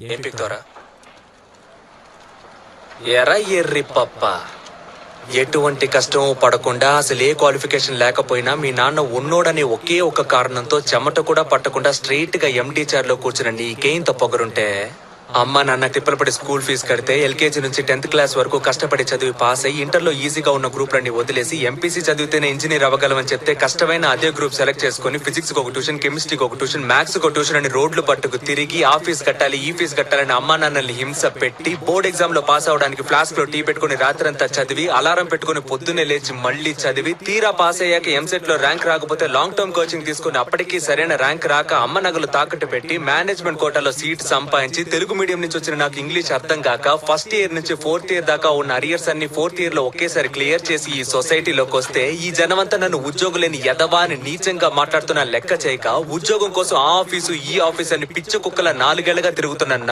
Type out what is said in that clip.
ఏం పిక్తోరా? ఎరా ఎర్రి పప్ప, ఎటువంటి కష్టం పడకుండా అసలు ఏ క్వాలిఫికేషన్ లేకపోయినా మీ నాన్న ఉన్నోడనే ఒకే ఒక కారణంతో చెమట కూడా పట్టకుండా స్ట్రైట్ గా ఎండి చైర్ లో కూర్చున్న నీకేంత పొగరుంటే అమ్మ నాన్న తిప్పలు పడి స్కూల్ ఫీజు కడితే ఎల్కేజీ నుంచి 10th క్లాస్ వరకు కష్టపడి చదివి పాస్ అయ్యి ఇంటర్లో ఈజీగా ఉన్న గ్రూప్లన్నీ వదిలేసి ఎంపీసీ చదివితేనే ఇంజనీర్ అవ్వగలమని చెప్తే కష్టమైన అదే గ్రూప్ సెలెక్ట్ చేసుకుని ఫిజిక్స్ ఒక ట్యూషన్, కెమిస్ట్రీకి ఒక ట్యూషన్, మ్యాథ్స్ ఒక ట్యూషన్ అని రోడ్లు పట్టుకు తిరిగి ఆ ఫీజు కట్టాలి ఈ ఫీజు కట్టాలని అమ్మా నాన్నల్ని హింస పెట్టి బోర్డ్ ఎగ్జామ్ లో పాస్ అవడానికి ఫ్లాస్క్ లో టీ పెట్టుకుని రాత్రంతా చదివి అలారం పెట్టుకుని పొద్దున్నే లేచి మళ్ళీ చదివి తీరా పాస్ అయ్యాక ఎంసెట్ లో ర్యాంక్ రాకపోతే లాంగ్ టర్మ్ కోచింగ్ తీసుకుని అప్పటికీ సరైన ర్యాంక్ రాక అమ్మ నగలు తాకట్టు పెట్టి మేనేజ్మెంట్ కోటాలో సీట్ సంపాదించి తెలుగు మీడియం నుంచి వచ్చిన నాకు ఇంగ్లీష్ అర్థం కాక ఫస్ట్ ఇయర్ నుంచి 4th ఇయర్ దాకా ఉన్న అరియర్స్ అన్ని 4th ఇయర్ లో ఒకేసారి క్లియర్ చేసి ఈ సొసైటీలోకి వస్తే ఈ జనమంతా నన్ను ఉద్యోగం లేని ఎదవా అని నీచంగా మాట్లాడుతున్నా లెక్క చేయక ఉద్యోగం కోసం ఆ ఆఫీసు ఈ ఆఫీస్ అని పిచ్చ కుక్కల 4 ఏళ్లుగా తిరుగుతున్నా